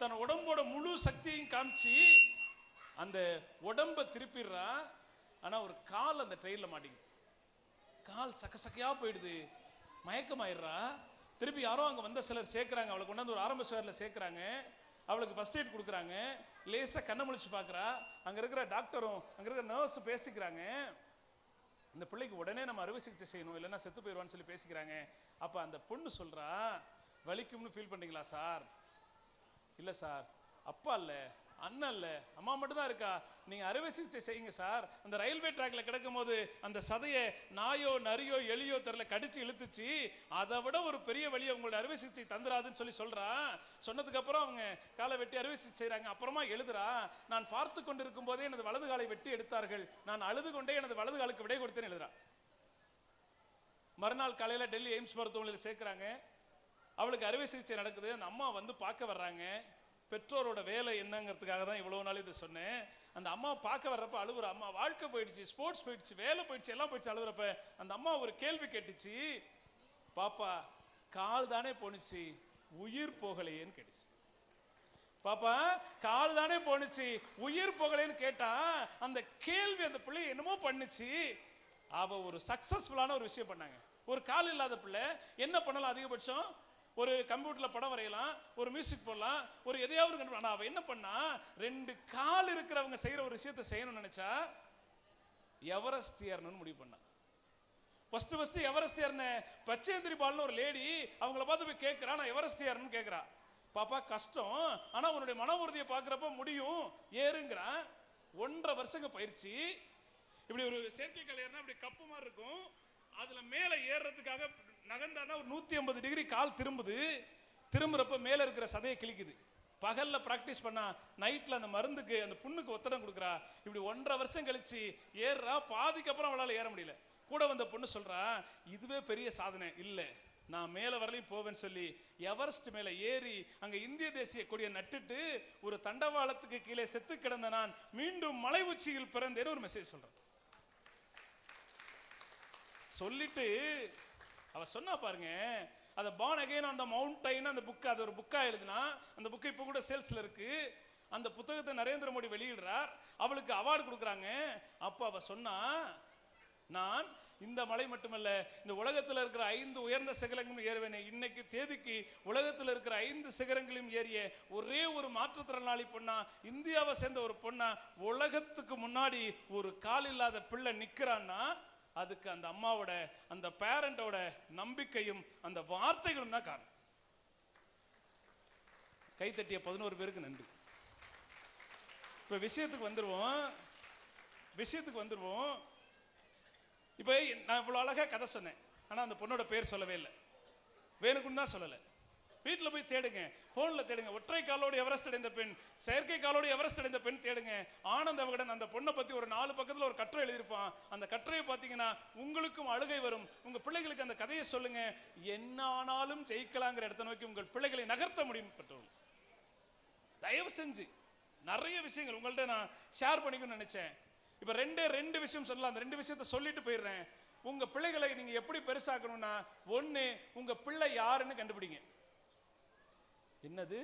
தன் உடம்போட முழு சக்தியையும் காமிச்சு அந்த உடம்ப திருப்பிடுறா. ஆனா ஒரு கால் அந்த ட்ரெயின்ல மாட்டிக்குது. கால் சக்கசக்கையா போயிடுது, மயக்கமாயிடுறா. திருப்பி யாரோ அங்கே வந்த சிலர் சேர்க்குறாங்க, அவளை கொண்டாந்து ஒரு ஆரம்ப சுகாரில் சேர்க்குறாங்க. அவளுக்கு ஃபர்ஸ்ட் எய்ட் கொடுக்குறாங்க. லேசாக கண்ணை முழிச்சு பார்க்குறா. அங்கே இருக்கிற டாக்டரும் அங்கே இருக்கிற நர்ஸும் பேசிக்கிறாங்க. இந்த பிள்ளைக்கு உடனே நம்ம அறுவை சிகிச்சை செய்யணும், இல்லைன்னா செத்து போயிடுவான்னு சொல்லி பேசிக்கிறாங்க. அப்போ அந்த பொண்ணு சொல்கிறா, வலிக்கும்னு ஃபீல் பண்ணுறீங்களா சார்? இல்லை சார், அப்பா இல்லை, அண்ணன் இல்லை, அம்மா மட்டும் தான் இருக்கா. நீங்கள் அறுவை சிகிச்சை செய்யுங்க சார். அந்த ரயில்வே ட்ராக்ல கிடக்கும் போது அந்த சதையை நாயோ நரியோ எலியோ தெரியல கடிச்சு இழுத்துச்சு, அதை விட ஒரு பெரிய வழியை உங்களோட அறுவை சிகிச்சை தந்துராதுன்னு சொல்லி சொல்றா. சொன்னதுக்கு அப்புறம் அவங்க காலை வெட்டி அறுவை சிகிச்சை செய்கிறாங்க. அப்புறமா எழுதுறா, நான் பார்த்து கொண்டிருக்கும் போதே எனது வலது காலை வெட்டி எடுத்தார்கள், நான் அழுது கொண்டே எனது வலது காலுக்கு விடை கொடுத்தேன்னு எழுதுறா. மறுநாள் காலையில் டெல்லி எய்ம்ஸ் மருத்துவமனையில் சேர்க்குறாங்க. அவளுக்கு அறுவை சிகிச்சை நடக்குது. அந்த அம்மா வந்து பார்க்க வர்றாங்க. பெற்றோரோட வேலை என்னங்கிறதுக்காக தான் இவ்வளோ நாள் இது சொன்னேன். அந்த அம்மா பார்க்க வர்றப்ப அழுகுற. அம்மா வாழ்க்கை போயிடுச்சு, ஸ்போர்ட்ஸ் போயிடுச்சு, வேலை போயிடுச்சு, எல்லாம் போயிடுச்சு. அழுகுறப்ப அந்த அம்மா ஒரு கேள்வி கேட்டுச்சு, பாப்பா கால் தானே போணுச்சு, உயிர் போகலையேன்னு கேட்டுச்சு. பாப்பா கால் தானே போணுச்சு, உயிர் போகலைன்னு கேட்டா அந்த கேள்வி அந்த பிள்ளை என்னமோ பண்ணுச்சு. அவ ஒரு சக்சஸ்ஃபுல்லான ஒரு விஷயம் பண்ணாங்க. ஒரு கால் இல்லாத பிள்ளை என்ன பண்ணலாம்? அதிகபட்சம் ஒரு கம்ப்யூட்டரில் படம் வரையலாம், ஒரு மியூசிக் போடலாம், ஒரு எதையாவது கண்டுபிடிக்கலாம். ஆனால் அவள் என்ன பண்ணா, 2 கால் இருக்கிறவங்க செய்கிற ஒரு விஷயத்தை செய்யணும்னு நினச்சா எவரெஸ்ட் ஏறணும்னு முடிவு பண்ணா. ஃபர்ஸ்ட் எவரெஸ்ட் ஏறின பச்சேந்திரி பால்னு ஒரு லேடி அவங்கள பார்த்து போய் கேட்குறா, நான் எவரெஸ்ட் ஏறணும்னு கேட்குறா. பாப்பா கஷ்டம், ஆனால் உன்னுடைய மன உறுதியை பார்க்குறப்ப முடியும், ஏறுங்கிறான். 1.5 வருஷங்க பயிற்சி. இப்படி ஒரு செயற்கைக்கால் ஏறினா இப்படி கப்பு மாதிரி இருக்கும், அதில் மேலே ஏறுறதுக்காக நகர்ந்தானா ஒரு 150 டிகிரி கால் திரும்புது. திரும்புறப்ப மேலே இருக்கிற சதையை கிழிக்குது. பகலில் ப்ராக்டிஸ் பண்ணா, நைட்டில் அந்த மருந்துக்கு அந்த புண்ணுக்கு ஒத்தடம் கொடுக்குறா. இப்படி 1.5 வருஷம் கழிச்சு ஏறுறா. பாதிக்கு அப்புறம் அவளால் ஏற முடியல. கூட வந்த பொண்ணு சொல்றா, இதுவே பெரிய சாதனை இல்லை, நான் மேலே வரலையும் போவேன்னு சொல்லி எவரெஸ்ட் மேலே ஏறி அங்கே இந்திய தேசிய கொடியை நட்டுட்டு ஒரு தண்டவாளத்துக்கு கீழே செத்து கிடந்த நான் மீண்டும் மலை உச்சியில் பிறந்தேன்னு ஒரு மெசேஜ் சொல்றேன். சொல்லிட்டு அவ சொன்னா பாருங்க, அதை born again on the mountain அந்த புக், அது ஒரு புக்கா எழுதுனா. அந்த புக்கு இப்போ கூட சேல்ஸ்ல இருக்கு. அந்த புத்தகத்தை நரேந்திர மோடி வெளியிடுறார். அவளுக்கு அவார்டு கொடுக்குறாங்க. அப்போ அவ சொன்னா, நான் இந்த மலை மட்டுமல்ல, இந்த உலகத்தில் இருக்கிற 5 உயர்ந்த சிகரங்களும் ஏறுவேனே. இன்னைக்கு தேதிக்கு உலகத்தில் இருக்கிற 5 சிகரங்களையும் ஏறிய ஒரே ஒரு மாற்றுத்திறனாளி பொண்ணா, இந்தியாவை சேர்ந்த ஒரு பொண்ணா, உலகத்துக்கு முன்னாடி ஒரு கால் இல்லாத பிள்ளை நிற்கிறான்னா அதுக்கு அந்த அம்மாவோட அந்த பேரண்டோட நம்பிக்கையும் அந்த வார்த்தைகளும் தான் காரணம். கைத்தட்டிய 11 பேருக்கு நன்றி. இப்போ விஷயத்துக்கு வந்துருவோம். இப்போ நான் இவ்வளோ அழகாக கதை சொன்னேன், ஆனால் அந்த பொண்ணோட பேர் சொல்லவே இல்லை, வேணுக்குன்னு தான் சொல்லலை. வீட்டில் போய் தேடுங்க, ஃபோனில் தேடுங்க. ஒற்றை காலோடு எவரெஸ்ட் அடைந்த பெண், செயற்கை காலோடு எவரெஸ்ட் அடைந்த பெண் தேடுங்க. ஆனந்த விகடன் அந்த பொண்ணை பற்றி ஒரு 4 பக்கத்தில் ஒரு கட்டுரை எழுதியிருப்பான். அந்த கட்டுரையை பார்த்தீங்கன்னா உங்களுக்கும் அழுகை வரும். உங்கள் பிள்ளைகளுக்கு அந்த கதையை சொல்லுங்க. என்ன ஆனாலும் ஜெயிக்கலாங்கிற இடத்த நோக்கி உங்கள் பிள்ளைகளை நகர்த்த முடியும். பெற்றோர்கள் தயவு செஞ்சு நிறைய விஷயங்கள் உங்கள்கிட்ட நான் ஷேர் பண்ணிக்கணும்னு நினைச்சேன். இப்போ 2 விஷயம் சொல்லலாம். அந்த 2 விஷயத்தை சொல்லிட்டு போயிடுறேன். உங்க பிள்ளைகளை நீங்க எப்படி பெருசாக்கணும்னா, 1, உங்க பிள்ளை யாருன்னு கண்டுபிடிங்க. என்னது,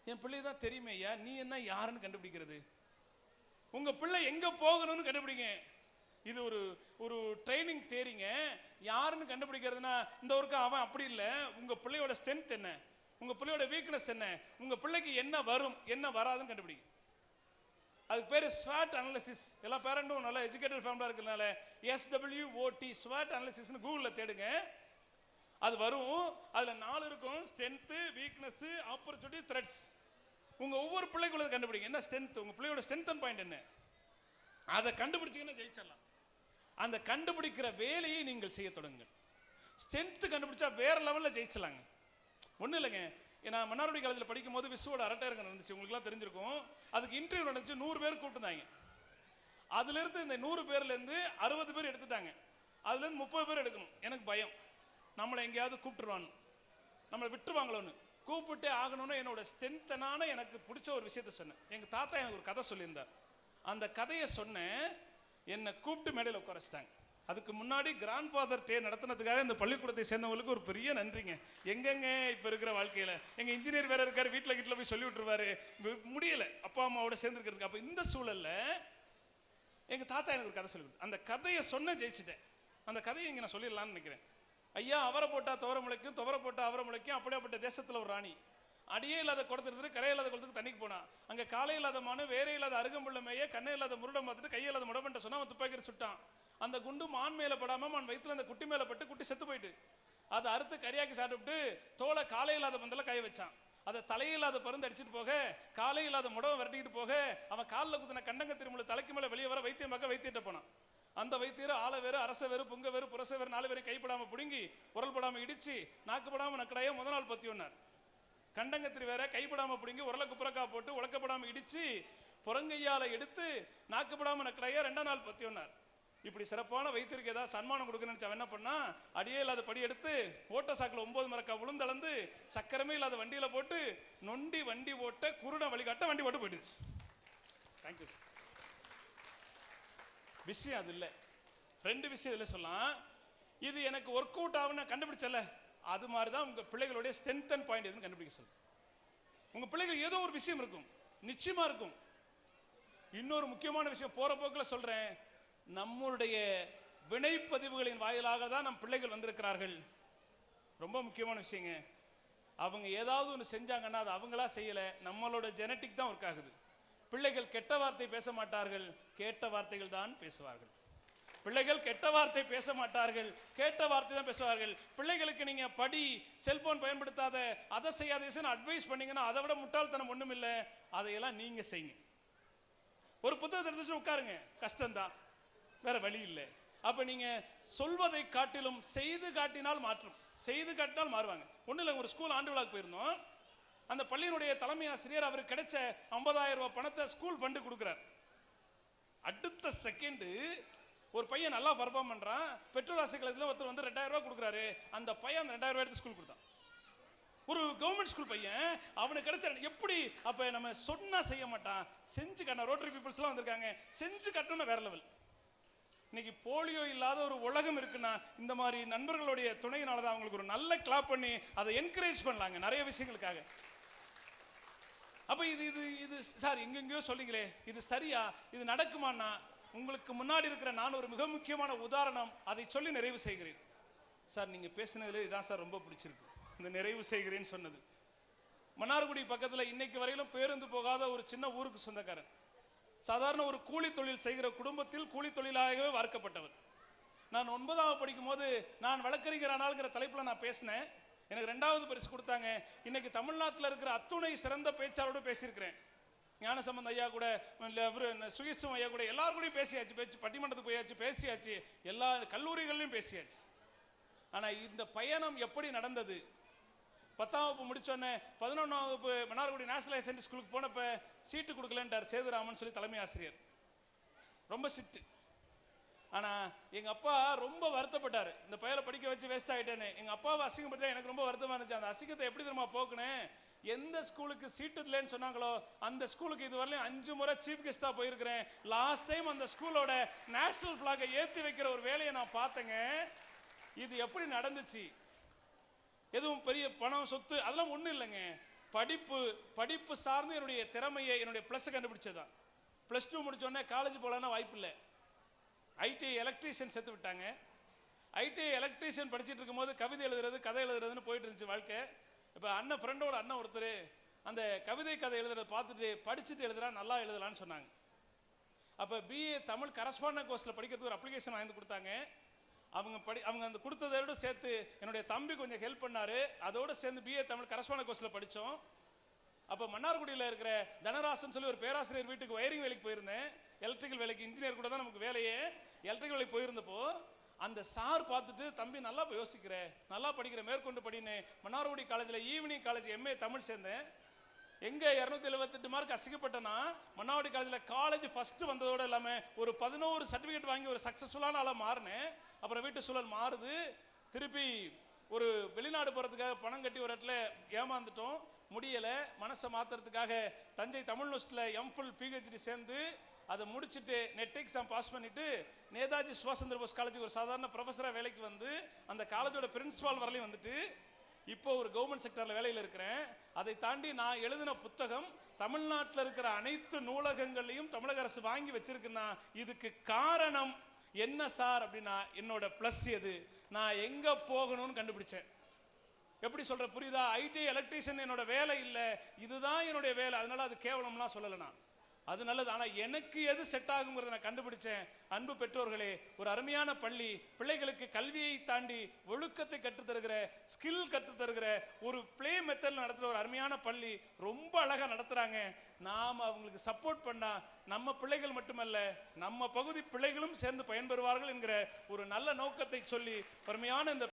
என் பிள்ளை தான் தெரியுமே ஐயா, நீ என்ன யாருன்னு கண்டுபிடிக்கிறது? உங்க பிள்ளை எங்க போகணும்னு கண்டுபிடிங்க. இது ஒரு ட்ரைனிங் தேரிங்க. யாருன்னு கண்டுபிடிக்கிறதுனா, இந்த ஒருக்கா அவன் அப்படி இல்லை, உங்க பிள்ளையோட ஸ்ட்ரென்த் என்ன, உங்க பிள்ளையோட வீக்னஸ் என்ன, உங்க பிள்ளைக்கு என்ன வரும் என்ன வராதுன்னு கண்டுபிடிங்க. அதுக்கு பேர் ஸ்வாட் அனாலிசிஸ். எல்லா பேரண்ட்டும் நல்ல எஜுகேட்டட் ஃபேமிலியாக இருக்கிறதுனால SWOT ஸ்வாட் அனாலிசிஸ்னு கூகுளில் தேடுங்க, அது வரும். அதில் 4 இருக்கும், ஸ்ட்ரென்த்து, வீக்னஸ், ஆப்பர்ச்சுனிட்டி, த்ரெட்ஸ். உங்கள் ஒவ்வொரு பிள்ளைக்குள்ளதை கண்டுபிடிங்க. என்ன ஸ்ட்ரென்த், உங்கள் பிள்ளையோட ஸ்ட்ரென்த் அண்ட் பாயிண்ட் என்ன, அதை கண்டுபிடிச்சிங்கன்னா ஜெயிச்சிடலாம். அந்த கண்டுபிடிக்கிற வேலையை நீங்கள் செய்ய தொடங்குங்கள். ஸ்ட்ரென்த்து கண்டுபிடிச்சா வேற லெவலில் ஜெயிச்சலாங்க. ஒன்றும் இல்லைங்க, நான் மன்னார்குடி காலேஜில் படிக்கும் போது விஸ்வோட அரட்டையரங்கம் நடந்துச்சு, உங்களுக்குலாம் தெரிஞ்சிருக்கும். அதுக்கு இன்டர்வியூ நடந்துச்சு, 100 பேர் கூப்பிட்டுருந்தாங்க. அதுலேருந்து இந்த 100 பேர்லேருந்து 60 பேர் எடுத்துட்டாங்க. அதுலேருந்து 30 பேர் எடுக்கணும். எனக்கு பயம், நம்மளை எங்கேயாவது கூப்பிட்டுருவான்னு, நம்மளை விட்டுருவாங்களோன்னு. கூப்பிட்டே ஆகணும்னு என்னோட ஸ்ட்ரென்த்தனான எனக்கு பிடிச்ச ஒரு விஷயத்த சொன்னேன். எங்கள் தாத்தா எனக்கு ஒரு கதை சொல்லியிருந்தார். அந்த கதையை சொன்னேன், என்னை கூப்பிட்டு மேடையில் உட்கார வச்சிட்டாங்க. அதுக்கு முன்னாடி கிராண்ட் ஃபாதர் டே நடத்தினதுக்காக இந்த பள்ளிக்கூடத்தை சேர்ந்தவங்களுக்கு ஒரு பெரிய நன்றிங்க. எங்கெங்க இப்போ இருக்கிற வாழ்க்கையில் எங்கள் இன்ஜினியர் வேற இருக்காரு, வீட்டில் போய் சொல்லி விட்டுருவாரு, முடியலை அப்பா அம்மாவோட சேர்ந்துருக்கிறதுக்கு. அப்போ இந்த சூழலில் எங்கள் தாத்தா எனக்கு ஒரு கதை சொல்லி கொடுத்து, அந்த கதையை சொன்ன ஜெயிச்சிட்டேன். அந்த கதையை இங்கே நான் சொல்லிடலான்னு நினைக்கிறேன். ஐயா, அவரை போட்டால் துவர முளைக்கும், துவர போட்டால் அவரை முளைக்கும். அப்படியாப்பட்ட தேசத்தில் ஒரு ராணி அடியே இல்லாத குடத்துக்கு கரையே இல்லாத குளத்துக்கு தண்ணிக்கு போனா. அங்கே காலை இல்லாத மானு, வேற இல்லாத அருகம்புள்ள மேய, கண்ணை இல்லாத முருடம் பார்த்துட்டு கையை இல்லாத முடப்பன்ட்ட சொன்னா அவன் துப்பாக்கி சுட்டான். அந்த குண்டு மான் மேலே படாம மான் வயிற்றுல அந்த குட்டி மேலே பட்டு குட்டி செத்து போயிட்டு அதை அறுத்து கரியாக்கி சாப்பிட்டு தோலை காலை இல்லாத பந்தல கை வச்சான். அதை தலையில்லாத பருந்து அடிச்சுட்டு போக, காலை இல்லாத முடவை விரட்டிக்கிட்டு போக, அவன் காலில் குத்தின கண்டங்க திருமூல தலைக்கு மேலே வெளியே வர வைத்தியம் பார்க்க வைத்தியிட்ட போனான். அந்த வைத்தியர் ஆளை வேறு, அரச வேறு, புங்க வேறு, புரச வேறு 4 பேரை கைப்படாமல் பிடுங்கி, உரல் படாமல் இடிச்சு, நாக்குப்படாமல் நக்கடையா முதல் நாள் பத்தியோன்னார். கண்டங்கத்திரி வேற கைப்படாமல் பிடுங்கி, உரலை குப்புறக்கா போட்டு, உழக்கப்படாமல் இடிச்சு, புறங்கையால் எடுத்து, நாக்குப்படாமல் நக்கடையா 2ஆம் நாள் பத்தியோன்னார். இப்படி சிறப்பான வைத்தியருக்கு ஏதாவது சன்மானம் கொடுக்கணும்னு அவன் என்ன பண்ணா, அடியே இல்லாத படி எடுத்து ஓட்ட சாக்கில் 9 மரக்கா உளுந்தளந்து சக்கரமே இல்லாத வண்டியில் போட்டு நொண்டி வண்டி ஓட்ட குருட வழிகாட்ட வண்டி ஓட்டு போயிடுச்சு. தேங்க்யூ. விஷயம் அது இல்லை, 2 விஷயம் இதில் சொல்லலாம். இது எனக்கு ஒர்க் அவுட் ஆகுன்னு கண்டுபிடிச்சல, அது மாதிரி தான் உங்கள் பிள்ளைகளுடைய ஸ்ட்ரென்த் அண்ட் பாயிண்ட் எதுன்னு கண்டுபிடிக்க சொல்லு. உங்கள் பிள்ளைகள் ஏதோ ஒரு விஷயம் இருக்கும், நிச்சயமாக இருக்கும். இன்னொரு முக்கியமான விஷயம் போகிற போக்கில் சொல்கிறேன், நம்மளுடைய வினைப்பதிவுகளின் வாயிலாக தான் நம் பிள்ளைகள் வந்திருக்கிறார்கள். ரொம்ப முக்கியமான விஷயங்க. அவங்க ஏதாவது ஒன்று செஞ்சாங்கன்னா அது அவங்களா செய்யலை, நம்மளோட ஜெனட்டிக் தான் ஒர்க் ஆகுது. பிள்ளைகள் கெட்ட வார்த்தை பேச மாட்டார்கள், கேட்ட வார்த்தைகள் தான் பேசுவார்கள். பிள்ளைகள் கெட்ட வார்த்தை பேச மாட்டார்கள், கேட்ட வார்த்தை தான் பேசுவார்கள். பிள்ளைகளுக்கு நீங்க படி, செல்போன் பயன்படுத்தாத, அதை செய்யாதேன்னு அட்வைஸ் பண்ணீங்கன்னா அதை விட முட்டாள்தனம் ஒன்றும் இல்லை. அதையெல்லாம் நீங்க செய்யுங்க. ஒரு புத்தகத்தை எடுத்து உட்காருங்க, கஷ்டம்தான், வேற வழி இல்லை. அப்ப நீங்க சொல்வதை காட்டிலும் செய்து காட்டினால் மாற்றும், செய்து காட்டினால் மாறுவாங்க. ஒன்றும் இல்லை, ஒரு ஸ்கூல் ஆண்டு விழாக்கு போயிருந்தோம். அந்த பள்ளியினுடைய தலைமை ஆசிரியர் அவருக்கு கிடைச்ச 50,000 ரூபாய் பணத்தை ஸ்கூல் ஃபண்டு கொடுக்குறார். அடுத்த செகண்டு ஒரு பையன் நல்லா பர்ஃபார்ம் பண்றான், பெற்றோர் ஆசிரியர் ஒருத்தர் வந்து 2000 ரூபாய் கொடுக்குறாரு. அந்த பையன் அந்த 2000 ரூபாய் எடுத்து ஸ்கூல் கொடுத்தான். ஒரு கவர்மெண்ட் ஸ்கூல் பையன், அவனுக்கு கிடைச்ச எப்படி? அப்ப நம்ம சொன்னா செய்ய மாட்டான், செஞ்சு காட்டின. ரோட்டரி பீப்புள்ஸ்லாம் வந்திருக்காங்க, செஞ்சு காட்டணும் வேற லெவல். இன்னைக்கு போலியோ இல்லாத ஒரு உலகம் இருக்குன்னா இந்த மாதிரி நண்பர்களுடைய துணையினால தான் அவங்களுக்கு ஒரு நல்ல கிளாப் பண்ணி அதை என்கரேஜ் பண்ணலாங்க நிறைய விஷயங்களுக்காக. அப்ப இது இது இது சார் எங்கெங்கயோ சொல்லிங்களே, இது சரியா, இது நடக்குமான்னா உங்களுக்கு முன்னாடி இருக்கிற நான் ஒரு மிக முக்கியமான உதாரணம், அதை சொல்லி நிறைவு செய்கிறேன். சார் நீங்க பேசினதுல இதான் சார் ரொம்ப பிடிச்சிருக்கு, இந்த நிறைவு செய்கிறேன்னு சொன்னது. மன்னார்குடி பக்கத்தில் இன்னைக்கு வரையிலும் பேருந்து போகாத ஒரு சின்ன ஊருக்கு சொந்தக்காரன். சாதாரண ஒரு கூலி தொழில் செய்கிற குடும்பத்தில் கூலி தொழிலாகவே வார்க்கப்பட்டவர். நான் 9ஆவது படிக்கும் போது நான் வழக்கறிஞரானால்ங்கிற தலைப்பில் நான் பேசினேன். எனக்கு 2வது பரிசு கொடுத்தாங்க. இன்னைக்கு தமிழ்நாட்டில் இருக்கிற அத்துணை சிறந்த பேச்சாளரோடு பேசியிருக்கிறேன். ஞானசம்பந்த ஐயா கூட, சுகிசும் ஐயா கூட, எல்லாரும் கூட பேசியாச்சு. பட்டிமன்றத்துக்கு போயாச்சு, பேசியாச்சு, எல்லா கல்லூரிகள்லையும் பேசியாச்சு. ஆனால் இந்த பயணம் எப்படி நடந்தது? 10ஆம் வகுப்பு முடிச்சோன்னே 11ஆம் வகுப்பு மன்னார்குடி நேஷனல் ஹையர் செகண்டரி ஸ்கூலுக்கு போனப்ப சீட்டு கொடுக்கலன்ட்டார் சேதுராமன் சொல்லி தலைமை ஆசிரியர். ரொம்ப சிட்டு. ஆனால் எங்கள் அப்பா ரொம்ப வருத்தப்பட்டார், இந்த பையலை படிக்க வச்சு வேஸ்ட் ஆகிட்டேன்னு. எங்கள் அப்பாவை அசிங்கப்பட்டு எனக்கு ரொம்ப வருத்தமாக இருந்துச்சு. அந்த அசிங்கத்தை எப்படி தெரியுமா போக்குனேன்? எந்த ஸ்கூலுக்கு சீட்டு இல்லைன்னு சொன்னாங்களோ அந்த ஸ்கூலுக்கு இதுவரையிலும் 5 முறை சீஃப் கெஸ்டாக போயிருக்கிறேன். லாஸ்ட் டைம் அந்த ஸ்கூலோட நேஷனல் ஃபிளாகை ஏற்றி வைக்கிற ஒரு வேலையை நான் பார்த்தேங்க. இது எப்படி நடந்துச்சு? எதுவும் பெரிய பணம், சொத்து அதெல்லாம் ஒன்றும் இல்லைங்க. படிப்பு சார்ந்து என்னுடைய திறமையை, என்னுடைய ப்ளஸ் கண்டுபிடிச்சதான். +2 முடிச்சோடனே காலேஜ் போகலான்னா வாய்ப்பு இல்லை. ஐடிஐ எலக்ட்ரீஷியன் சேர்த்து விட்டாங்க. ஐடிஐ எலக்ட்ரீஷியன் படிச்சுட்டு இருக்கும்போது கவிதை எழுதுறது, கதை எழுதுறதுன்னு போயிட்டு இருந்துச்சு வாழ்க்கை. இப்போ ஃப்ரெண்டோட அண்ணன் ஒருத்தர் அந்த கவிதை கதை எழுதுறதை பார்த்துட்டு படிச்சுட்டு எழுதுறா, நல்லா எழுதலான்னு சொன்னாங்க. அப்போ பிஏ தமிழ் கரஸ்பாண்டன்ட் கோர்ஸில் படிக்கிறதுக்கு ஒரு அப்ளிகேஷன் வாங்கி கொடுத்தாங்க. அவங்க அந்த கொடுத்ததோடு சேர்த்து என்னுடைய தம்பி கொஞ்சம் ஹெல்ப் பண்ணாரு. அதோடு சேர்ந்து பிஏ தமிழ் கரஸ்பாண்டன்ட் கோர்ஸில் படித்தோம். அப்போ மன்னார்குடியில் இருக்கிற தனராசன் சொல்லி ஒரு பேராசிரியர் வீட்டுக்கு வயரிங் வேலைக்கு போயிருந்தேன். எலக்ட்ரிக்கல் வேலைக்கு, இன்ஜினியர் கூட தான் நமக்கு வேலையே. எலக்ட்ரிக்கல் வேலைக்கு போயிருந்தப்போ அந்த சார் பார்த்துட்டு, தம்பி நல்லா யோசிக்கிற, நல்லா படிக்கிற, மேற்கொண்டு படின்னு மன்னார்குடி காலேஜில் ஈவினிங் காலேஜ் எம்ஏ தமிழ் சேர்ந்தேன். எங்கே 278 மார்க் அசிக்கப்பட்டனா, மன்னார்குடி காலேஜில் காலேஜ் ஃபஸ்ட்டு வந்ததோடு இல்லாமல் ஒரு 11 சர்டிஃபிகேட் வாங்கி ஒரு சக்ஸஸ்ஃபுல்லான ஆளாக மாறினேன். அப்புறம் வீட்டு சூழல் மாறுது, திருப்பி ஒரு வெளிநாடு போகிறதுக்காக பணம் கட்டி ஒரு இடத்துல ஏமாந்துட்டோம், முடியலை. மனசை மாற்றுறதுக்காக தஞ்சை தமிழ் யூனிவர்சிட்டியில் எம்ஃபில் பிஹெச்டி சேர்ந்து அதை முடிச்சுட்டு நெட் எக்ஸாம் பாஸ் பண்ணிட்டு நேதாஜி சுபாஷ் சந்திர போஸ் காலேஜுக்கு ஒரு சாதாரண ப்ரொஃபஸராக வேலைக்கு வந்து அந்த காலேஜோட பிரின்சிபால் வரலையும் வந்துட்டு இப்போ ஒரு கவர்மெண்ட் செக்டரில் வேலையில் இருக்கிறேன். அதை தாண்டி நான் எழுதின புத்தகம் தமிழ்நாட்டில் இருக்கிற அனைத்து நூலகங்களையும் தமிழக அரசு வாங்கி வச்சிருக்குன்னா இதுக்கு காரணம் என்ன சார் அப்படின்னா என்னோட ப்ளஸ் எது, நான் எங்கே போகணும்னு கண்டுபிடிச்சேன். எப்படி சொல்ற புரியுதா? ஐடி எலக்ட்ரீஷியன் என்னோட வேலை இல்லை, இதுதான் என்னுடைய வேலை, அதனால அது கேவலம்லாம் சொல்லலைண்ணா, அது நல்லது. ஆனால் எனக்கு எது செட் ஆகுங்கிறத நான் கண்டுபிடிச்சேன். அன்பு பெற்றோர்களே, ஒரு அருமையான பள்ளி, பிள்ளைகளுக்கு கல்வியை தாண்டி ஒழுக்கத்தை கற்றுத்தருகிற, ஸ்கில் கற்றுத்தருகிற ஒரு பிளே மெத்தட் நடத்துகிற ஒரு அருமையான பள்ளி, ரொம்ப அழகாக நடத்துகிறாங்க. நாம் அவங்களுக்கு சப்போர்ட் பண்ணால் நம்ம பிள்ளைகள் மட்டுமல்ல, நம்ம பகுதி பிள்ளைகளும் சேர்ந்து பயன்பெறுவார்கள் என்கிற ஒரு நல்ல நோக்கத்தை சொல்லி அருமையான இந்த